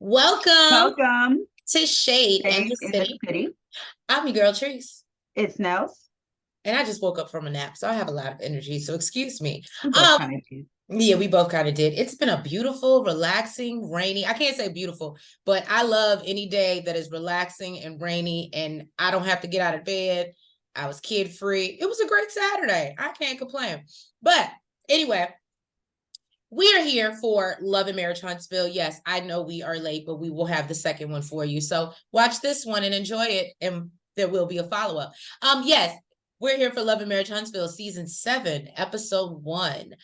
Welcome Welcome, to Shade and Shade the in the City. City. I'm your girl Treese, It's Nels. and I just woke up from a nap, so I have a lot of energy. So excuse me. We both Um, kind of do. yeah, we both kind of did. It's been a beautiful, relaxing, rainy. I can't say beautiful, but I love any day that is relaxing and rainy, and I don't have to get out of bed. I was kid free. It was a great Saturday. I can't complain. But anyway, we are here for Love and Marriage Huntsville. Yes, I know we are late, but we will have the second one for you. So watch this one and enjoy it, and there will be a follow-up. Yes, we're here for Love and Marriage Huntsville, season 7, episode 1.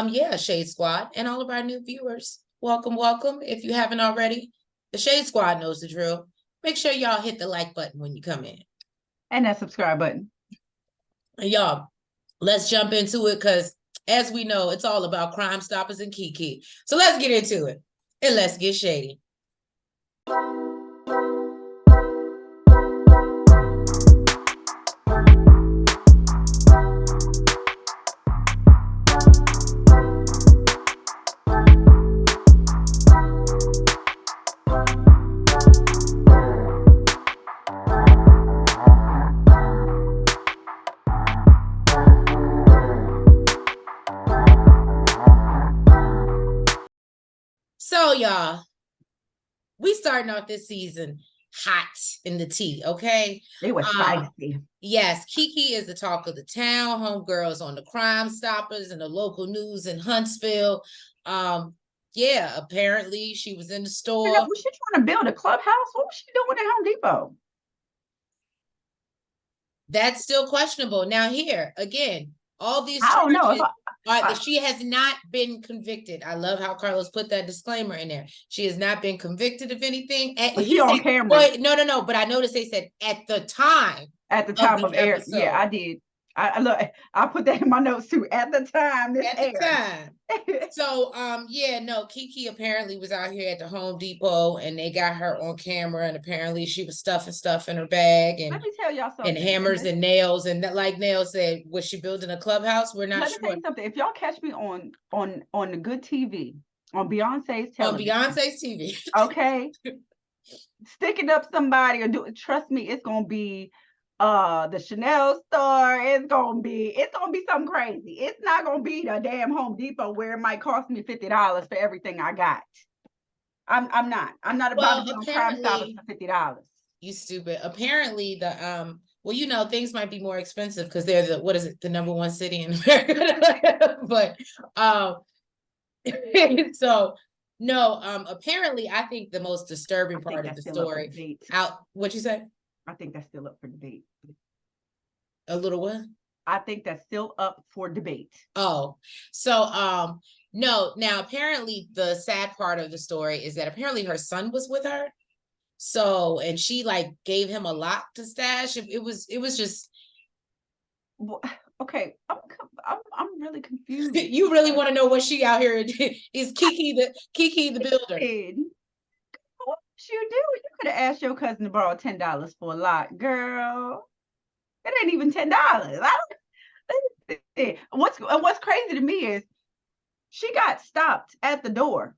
Yeah, Shade Squad, and all of our new viewers. Welcome, welcome. If you haven't already, the Shade Squad knows the drill. Make sure y'all hit the like button when you come in. And that subscribe button. And y'all, let's jump into it because as we know, it's all about Crime Stoppers and Keke. So let's get into it and let's get shady. So y'all, we starting off this season hot in the tea, okay? They were spicy. Yes, Keke is the talk of the town. Homegirls on the Crime Stoppers and the local news in Huntsville. Yeah, apparently she was in the store. Was she trying to build a clubhouse? What was she doing at Home Depot? That's still questionable. Now here again, all these I don't know. she has not been convicted. I love how Carlos put that disclaimer in there. She has not been convicted of anything. Was she on camera? Wait, no. But I noticed they said at the time. At the time of air. Yeah, I did. I look. I put that in my notes too. At the time, this at the time. So yeah, no, Keke apparently was out here at the Home Depot and they got her on camera, and apparently she was stuffing stuff in her bag, and let me tell y'all something. And hammers and nails, and like Nail said, was she building a clubhouse? We're not sure. Let me tell you something. If y'all catch me on the good TV, on Beyonce's television. On Beyonce's TV. Okay. Sticking up somebody or trust me, it's gonna be the Chanel store. It's gonna be something crazy. It's not gonna be the damn Home Depot where it might cost me $50 for everything I got. I'm not about to be on Crime Stoppers for $50. You stupid. Apparently the well, you know, things might be more expensive because they're the the #1 city in America. But so no, apparently I think the most disturbing part of the story what you say? I think that's still up for debate. A little what? I think that's still up for debate. Oh, so no, now apparently the sad part of the story is that apparently her son was with her. So, and she like gave him a lot to stash. It was just okay. I'm really confused. You really want to know what she out here is Keke the Builder. What should you do? You could have asked your cousin to borrow $10 for a lot, girl. It ain't even $10. What's crazy to me is she got stopped at the door.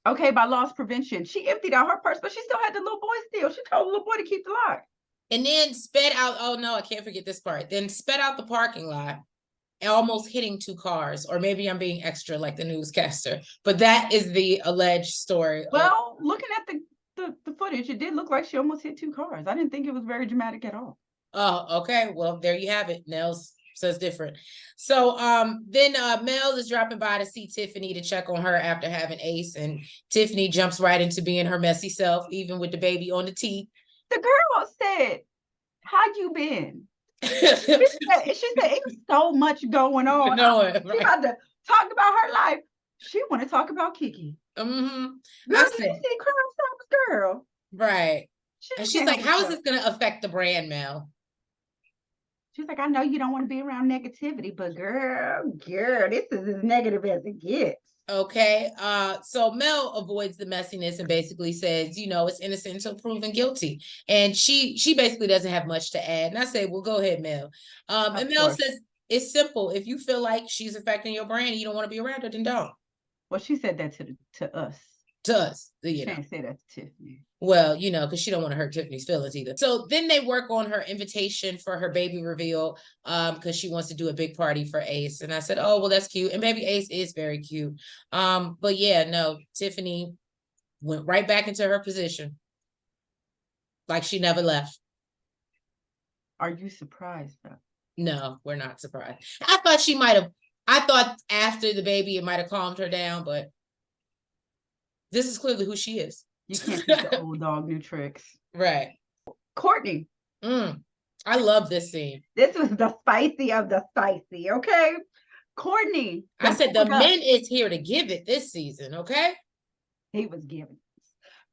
Okay, by loss prevention. She emptied out her purse, but she still had the little boy still. She told the little boy to keep the lock. And then sped out. Oh no, I can't forget this part. Then sped out the parking lot, almost hitting 2 cars. Or maybe I'm being extra like the newscaster. But that is the alleged story. Well, looking at the footage, it did look like she almost hit 2 cars. I didn't think it was very dramatic at all. Oh, okay. Well, there you have it. Nels says different. So then Mel is dropping by to see Tiffany to check on her after having Ace, and Tiffany jumps right into being her messy self, even with the baby on the teeth. The girl said, "How you been?" she said it was so much going on. She about to talk about her life. She want to talk about Keke. Mm-hmm. Girl, did you see Crime Stoppers, girl? Right. And she's like, how is this going to affect the brand, Mel? She's like, I know you don't want to be around negativity, but girl, this is as negative as it gets. Okay. So Mel avoids the messiness and basically says, you know, it's innocent until proven guilty. And she basically doesn't have much to add. And I say, well, go ahead, Mel. And Mel says, it's simple. If you feel like she's affecting your brand and you don't want to be around her, then don't. Well, she said that to us. to us, you know. Can't say that to Tiffany. Well, you know, because she don't want to hurt Tiffany's feelings either. So then they work on her invitation for her baby reveal, because she wants to do a big party for Ace. And I said, oh, well, that's cute. And baby Ace is very cute. But yeah, no, Tiffany went right back into her position. Like she never left. Are you surprised though? No, we're not surprised. I thought she might have, I thought after the baby, it might have calmed her down, but this is clearly who she is. You can't teach the old dog new tricks. Right. Courtney. I love this scene. This was the spicy of the spicy, okay? Courtney. I said the men is here to give it this season, okay? He was giving.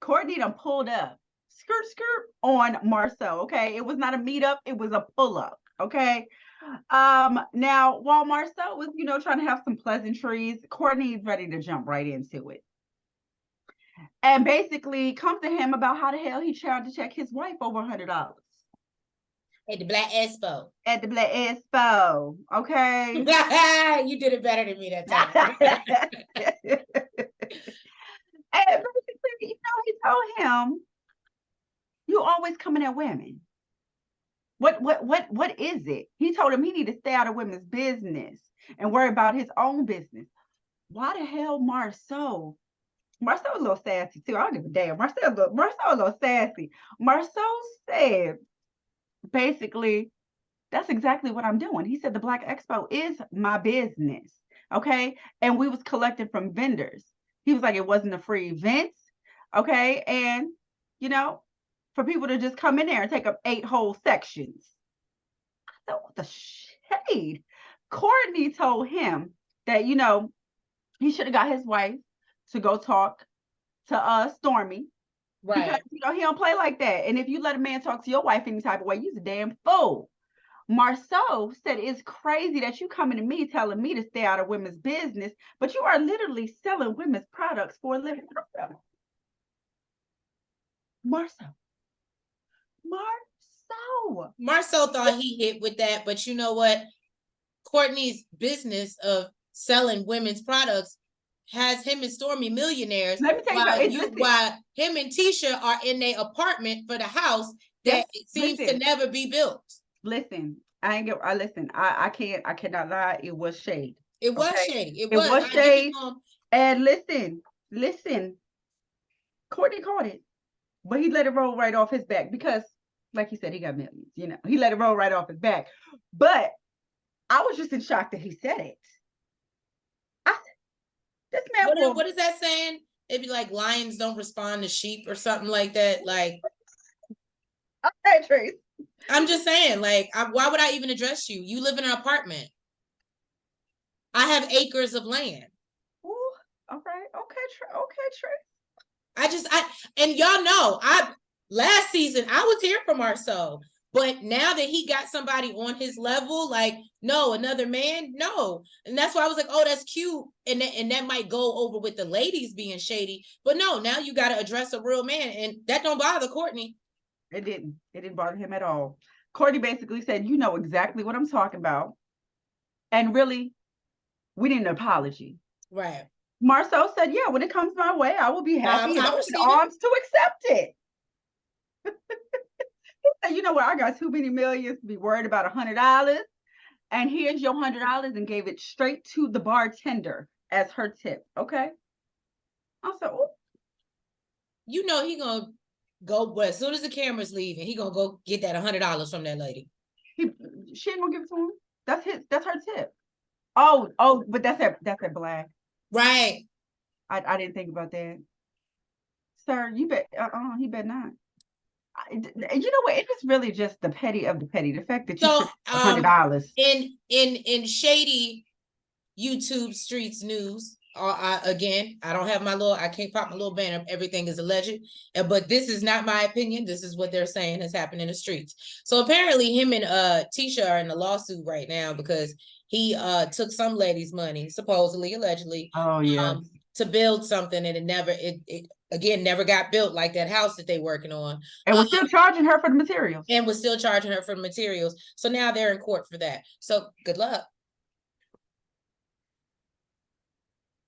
Courtney done pulled up, skirt on Marcel, okay? It was not a meetup, it was a pull-up, okay? Now, while Marcel was, you know, trying to have some pleasantries, Courtney's ready to jump right into it. And basically comes to him about how the hell he tried to check his wife over $100. At the Black Expo. At the Black Expo, okay? You did it better than me that time. And basically, you know, he told him, you always coming at women. What is it? He told him he need to stay out of women's business and worry about his own business. Why the hell Marsau? Marcel a little sassy too. I don't give a damn. Marcel a little sassy. Marcel said, basically, that's exactly what I'm doing. He said the Black Expo is my business, okay? And we was collecting from vendors. He was like, it wasn't a free event, okay? And, you know, for people to just come in there and take up 8 whole sections. I thought, what the shade? Courtney told him that, you know, he should have got his wife to go talk to Stormy. Right. Because, you know, he don't play like that. And if you let a man talk to your wife any type of way, you's a damn fool. Marsau said, it's crazy that you coming to me telling me to stay out of women's business, but you are literally selling women's products for a living. Marsau thought he hit with that, but you know what? Courtney's business of selling women's products has him and Stormy millionaires. Let me tell you while him and Tisha are in their apartment for the house that seems to never be built. Listen, I cannot lie. It was shade. It was shady. It was shade. And listen, Courtney caught it, but he let it roll right off his back because, like he said, he got millions, you know, he let it roll right off his back. But I was just in shock that he said it. This man, what is that saying? It'd be like lions don't respond to sheep or something like that. Like, okay, Trace. I'm just saying, like, why would I even address you? You live in an apartment. I have acres of land. Ooh, okay, Trace. And y'all know, last season I was here for Marcel. But now that he got somebody on his level, like, no, another man, no. And that's why I was like, oh, that's cute. And that might go over with the ladies being shady. But no, now you got to address a real man. And that don't bother Courtney. It didn't bother him at all. Courtney basically said, you know exactly what I'm talking about. And really, we need an apology. Right. Marcel said, yeah, when it comes my way, I will be happy and open arms to accept it. You know what? I got too many millions to be worried about $100. And here's your $100, and gave it straight to the bartender as her tip. Okay. I said, oh. You know he gonna go, but as soon as the camera's leaving, he gonna go get that $100 from that lady. She ain't gonna give it to him. That's her tip. Oh, but that's at Black. Right. I didn't think about that. Sir, you bet he bet not. You know what? It was really just the petty of the petty. The fact that you took $100 in shady YouTube streets news. Again, I don't have I can't pop my little banner. Everything is alleged, but this is not my opinion. This is what they're saying has happened in the streets. So apparently, him and Tisha are in a lawsuit right now because he took some lady's money, supposedly, allegedly. Oh yeah. To build something, and it never got built, like that house that they working on. And we're still charging her for the materials. So now they're in court for that. So good luck.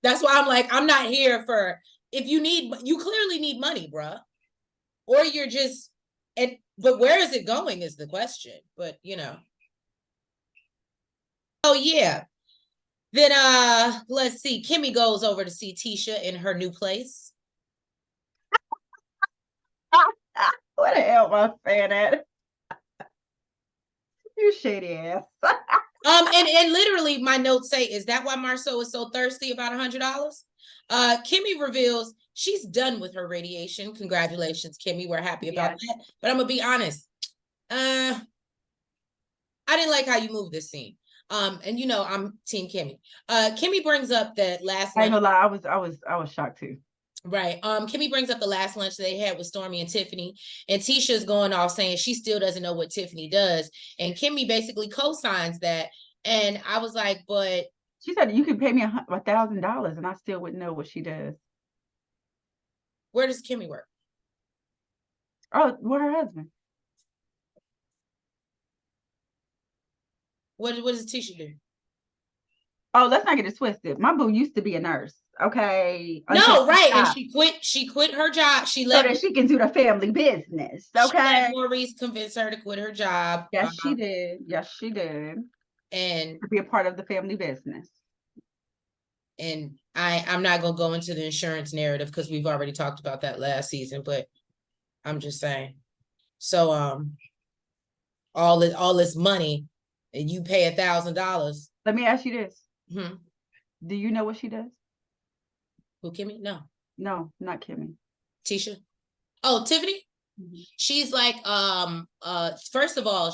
That's why I'm like, I'm not here for if you clearly need money, bruh. Or you're just, but where is it going is the question. But oh yeah. Then let's see. Kimmy goes over to see Tisha in her new place. What the hell am I saying that? You shady ass. And literally my notes say, is that why Marsau is so thirsty about $100? Kimmy reveals she's done with her radiation. Congratulations, Kimmy. We're happy about that. But I'm gonna be honest. I didn't like how you moved this scene. And I'm Team Kimmy. Kimmy brings up that last I ain't gonna lie, I was shocked too. Right. Kimmy brings up the last lunch they had with Stormy and Tiffany, and Tisha's going off saying she still doesn't know what Tiffany does, and Kimmy basically co-signs that. And I was like, but she said you could pay me $1,000 and I still wouldn't know what she does. Where does Kimmy work? Oh, with her husband. What does Tisha do? Oh, let's not get it twisted. My boo used to be a nurse. Okay. No, right. And she quit her job. She left so that she can do the family business. Okay. Maurice convinced her to quit her job. Yes, she did. Yes, she did. And to be a part of the family business. And I'm not gonna go into the insurance narrative because we've already talked about that last season, but I'm just saying. So all this money and you pay $1,000. Let me ask you this. Mm-hmm. Do you know what she does? Who, Kimmy? No, not Kimmy. Tisha. Oh, Tiffany. Mm-hmm. She's like first of all,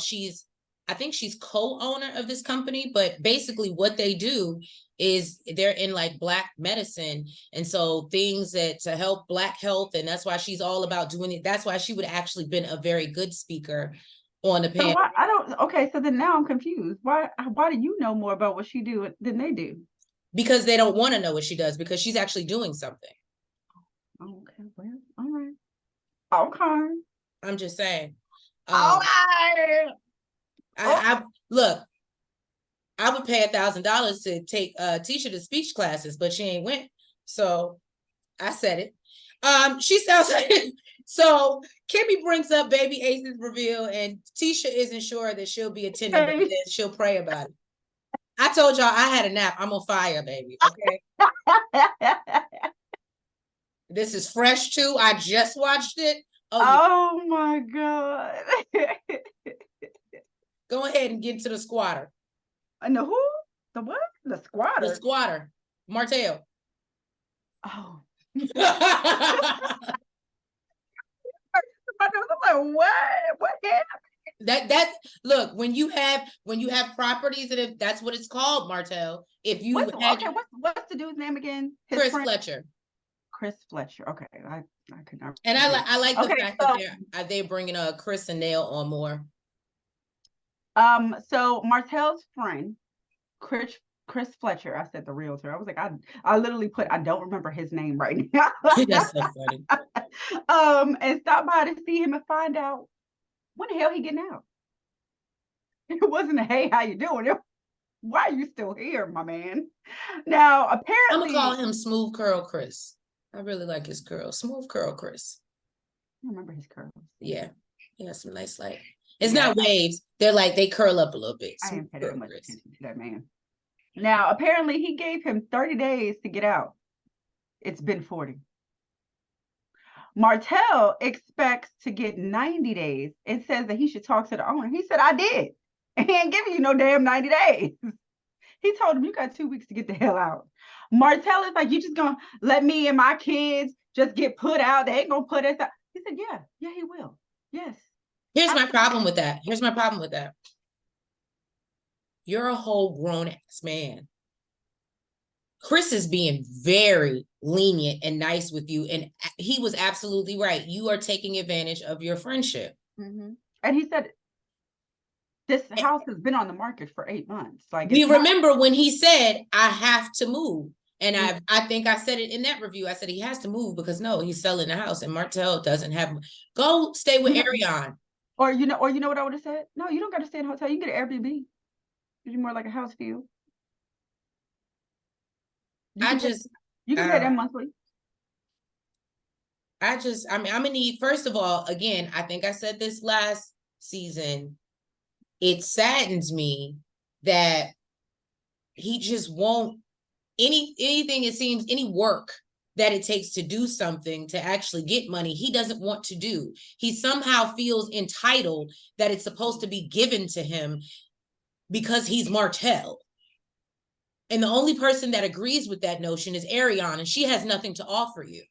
I think she's co-owner of this company, but basically what they do is they're in like Black medicine. And so things to help Black health. And that's why she's all about doing it. That's why she would actually been a very good speaker on the panel. So then now I'm confused. Why do you know more about what she do than they do? Because they don't want to know what she does because she's actually doing something. Okay, well, all right. Okay. I'm just saying. All right. I look, I would pay $1,000 to take Tisha to speech classes, but she ain't went. So I said it. She sounds like so Kimmy brings up baby Ace's reveal, and Tisha isn't sure that she'll be attending, but then she'll pray about it. I told y'all I had a nap. I'm on fire, baby. Okay. This is fresh too. I just watched it. Oh my God. Go ahead and get to the squatter. And the who? The what? The squatter. The squatter. Martel. Oh. I was like, what happened? That look, when you have properties, and that's what it's called, Martel. If you what's the dude's name again? Chris Fletcher. Chris Fletcher. Okay, I could not. And I like the fact that they're bringing Chris and Nail on more. So Martell's friend, Chris Fletcher. I said the realtor. I was like, I literally put, I don't remember his name right now. That's so funny. And stop by to see him and find out when the hell he getting out. It wasn't a hey, how you doing? Why are you still here, my man? Now, apparently, I'm gonna call him Smooth Curl Chris. I really like his curls. Smooth Curl Chris. I remember his curls. Yeah, he has some nice It's not waves. They're like they curl up a little bit. I didn't pay that much attention to that man. Now, apparently, he gave him 30 days to get out. It's been 40. Martell expects to get 90 days and says that he should talk to the owner. He said, I did. And he ain't giving you no damn 90 days. He told him, you got 2 weeks to get the hell out. Martell is like, you just gonna let me and my kids just get put out? They ain't gonna put us out. He said, yeah, he will. Yes. Here's my problem with that. You're a whole grown-ass man. Chris is being very lenient and nice with you. And he was absolutely right. You are taking advantage of your friendship. Mm-hmm. And he said, this house has been on the market for 8 months. Like, we remember when he said, I have to move. And I think I said it in that review. I said he has to move because he's selling the house and Martell doesn't have. Go stay with Ariane. Or you know what I would have said? No, you don't got to stay in a hotel. You can get an Airbnb. It's more like a house feel. You can pay them monthly. I mean, I'm gonna need, first of all, again, I think I said this last season. It saddens me that he just won't anything, it seems, any work that it takes to do something to actually get money, he doesn't want to do. He somehow feels entitled that it's supposed to be given to him because he's Martell. And the only person that agrees with that notion is Ariane, and she has nothing to offer you.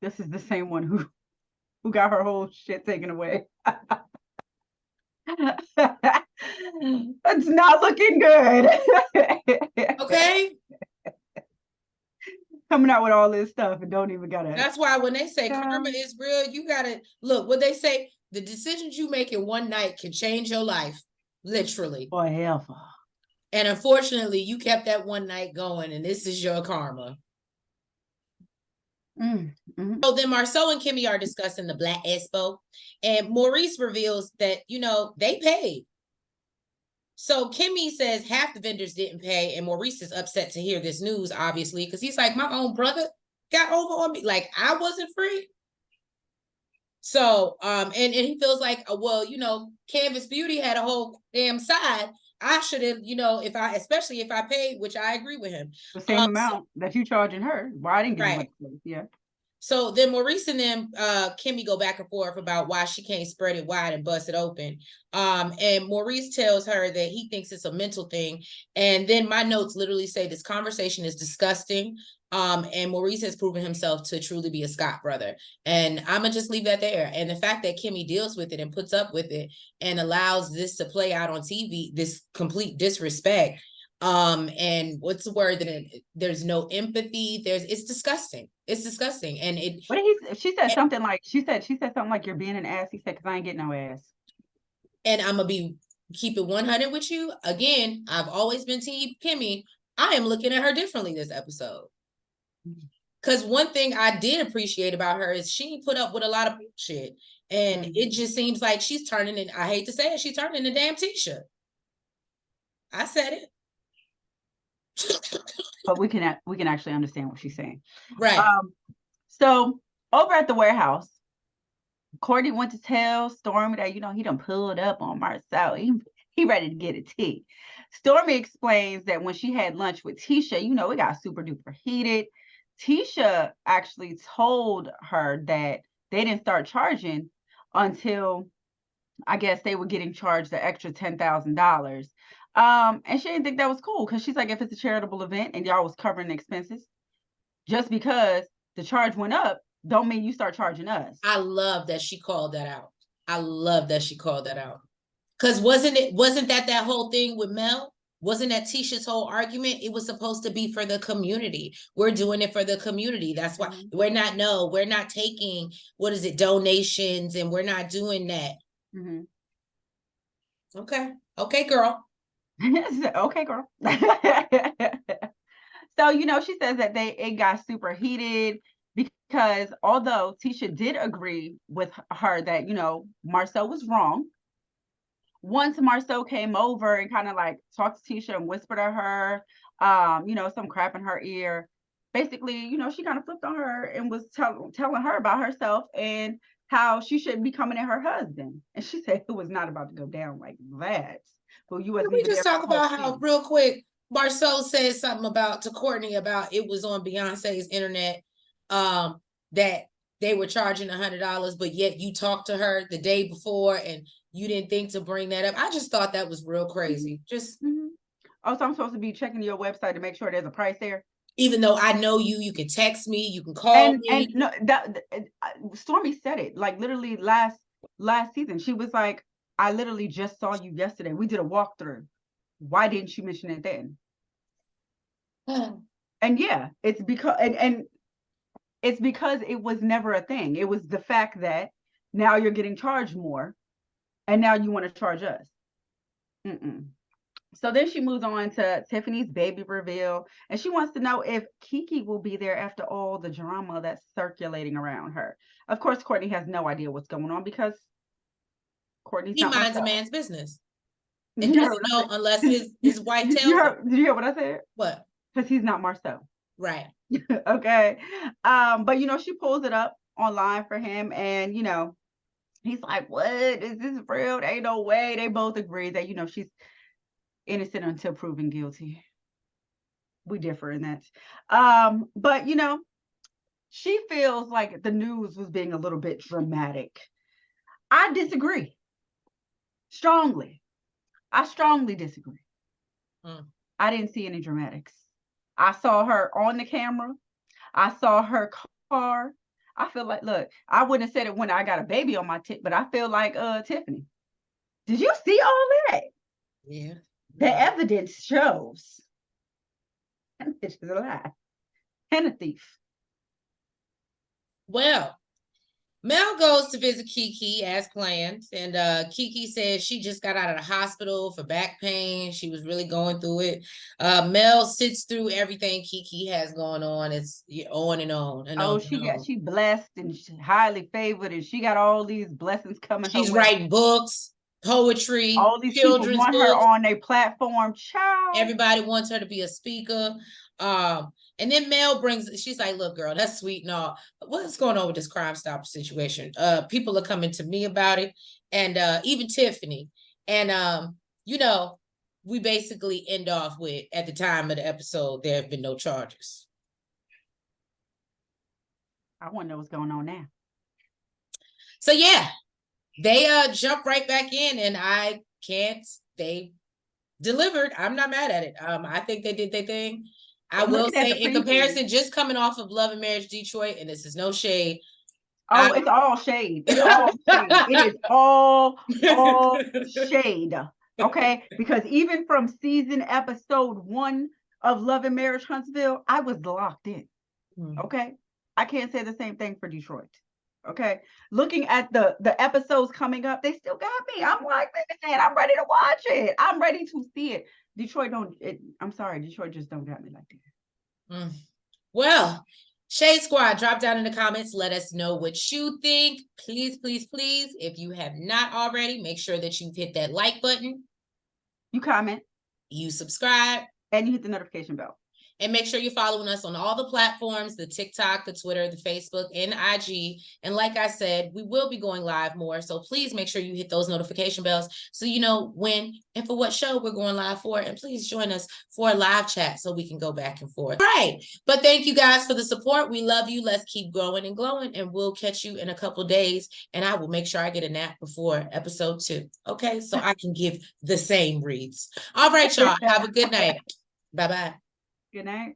This is the same one who got her whole shit taken away. It's not looking good. Okay? Coming out with all this stuff and don't even got it. That's why when they say karma is real, you gotta look what they say. The decisions you make in one night can change your life, literally. Forever. And unfortunately, you kept that one night going, and this is your karma. So then Marcel and Kimmy are discussing the Black Expo, and Maurice reveals that, they paid. So Kimmy says half the vendors didn't pay, and Maurice is upset to hear this news, obviously, because he's like, my own brother got over on me. Like, I wasn't free. So, and he feels like, well, Canvas Beauty had a whole damn side. I should have, especially if I paid, which I agree with him. The same amount that you charging her. Why I didn't get right. Yeah. So then Maurice and them, Kimmy go back and forth about why she can't spread it wide and bust it open. And Maurice tells her that he thinks it's a mental thing. And then my notes literally say this conversation is disgusting. And Maurice has proven himself to truly be a Scott brother. And I'm going to just leave that there. And the fact that Kimmy deals with it and puts up with it and allows this to play out on TV, this complete disrespect. And what's the word that there's no empathy. It's disgusting. It's disgusting. And she said something like, you're being an ass. He said, cause I ain't getting no ass. And I'm going to keep it 100 with you. Again, I've always been Team Kimmy. I am looking at her differently this episode. Because one thing I did appreciate about her is she put up with a lot of shit. And it just seems like she's turning in, I hate to say it, she's turning into damn Tisha. I said it. But we can actually understand what she's saying. Right. So over at the warehouse, Courtney went to tell Stormy that, he done pulled up on Marsau. He ready to get a tea. Stormy explains that when she had lunch with Tisha, it got super duper heated. Tisha actually told her that they didn't start charging until, I guess, they were getting charged the extra $10,000. And she didn't think that was cool because she's like, if it's a charitable event and y'all was covering the expenses, just because the charge went up, don't mean you start charging us. I love that she called that out. Because wasn't that whole thing with Mel? Wasn't that Tisha's whole argument? It was supposed to be for the community. We're doing it for the community. That's why we're not taking, donations, and we're not doing that. Okay, girl. Okay, girl. So, she says that it got super heated because although Tisha did agree with her that, Marcel was wrong, once Marcel came over and kind of like talked to Tisha and whispered to her, some crap in her ear, basically, she kind of flipped on her and was telling her about herself and how she shouldn't be coming at her husband. And she said it was not about to go down like that. But you wasn't. Can we just talk about how, real quick, Marcel said something to Courtney about it was on Beyonce's internet, that they were charging $100, but yet you talked to her the day before and you didn't think to bring that up. I just thought that was real crazy. Oh, so I'm supposed to be checking your website to make sure there's a price there? Even though I know you can text me, you can call me. And no, Stormy said it, like literally last season. She was like, I literally just saw you yesterday. We did a walkthrough. Why didn't you mention it then? And yeah, it's because and it's because it was never a thing. It was the fact that now you're getting charged more, and now you want to charge us. So then she moves on to Tiffany's baby reveal, and she wants to know if Keke will be there after all the drama that's circulating around her. Of course, Courtney has no idea what's going on because Courtney's he minds a man's business. And doesn't know unless his wife tells him. Did you hear what I said? What? Because he's not Marcel. Right. Okay. But you know, she pulls it up online for him, and you know, he's like, what? Is this real? There ain't no way. They both agree that, you know, she's innocent until proven guilty. We differ in that. But you know, she feels like the news was being a little bit dramatic. I disagree. Strongly. I strongly disagree. Mm. I didn't see any dramatics. I saw her on the camera. I saw her car. I feel like, look, I wouldn't have said it when I got a baby on my tip, but I feel like Tiffany. Did you see all that? Yeah. The evidence shows. And it's a lie. And a thief. Well, Mel goes to visit Keke as planned, and Keke says she just got out of the hospital for back pain. She was really going through it. Mel sits through everything Keke has going on. It's on and on and Oh, on and on. she blessed and she highly favored, and she got all these blessings coming her She's way. writing books, poetry, All these people children's want her books. on their platform. Child. Everybody wants her to be a speaker. And then Mel brings, she's like, look, girl, that's sweet and all. But what's going on with this Crime Stopper situation? People are coming to me about it, and even Tiffany. And you know, we basically end off with, at the time of the episode, there have been no charges. I want to know what's going on now. So yeah, they jump right back in, and they delivered. I'm not mad at it. I think they did their thing. I will say, in comparison, just coming off of Love and Marriage Detroit, and this is no shade. Oh, it's all shade. It's all shade. It is all shade. Okay, because even from episode 1 of Love and Marriage Huntsville, I was locked in. Okay, I can't say the same thing for Detroit. Okay, looking at the episodes coming up, they still got me. I'm like, man, I'm ready to watch it. I'm ready to see it. Detroit don't. I'm sorry, Detroit just don't got me like that. Well, Shade Squad, drop down in the comments. Let us know what you think. Please, please, please, if you have not already, make sure that you hit that like button. You comment. You subscribe. And you hit the notification bell. And make sure you're following us on all the platforms, the TikTok, the Twitter, the Facebook, and IG. And like I said, we will be going live more. So please make sure you hit those notification bells so you know when and for what show we're going live for. And please join us for a live chat so we can go back and forth. All right. But thank you guys for the support. We love you. Let's keep growing and glowing. And we'll catch you in a couple days. And I will make sure I get a nap before episode 2. Okay. So I can give the same reads. All right, y'all. Have a good night. Bye-bye. Good night.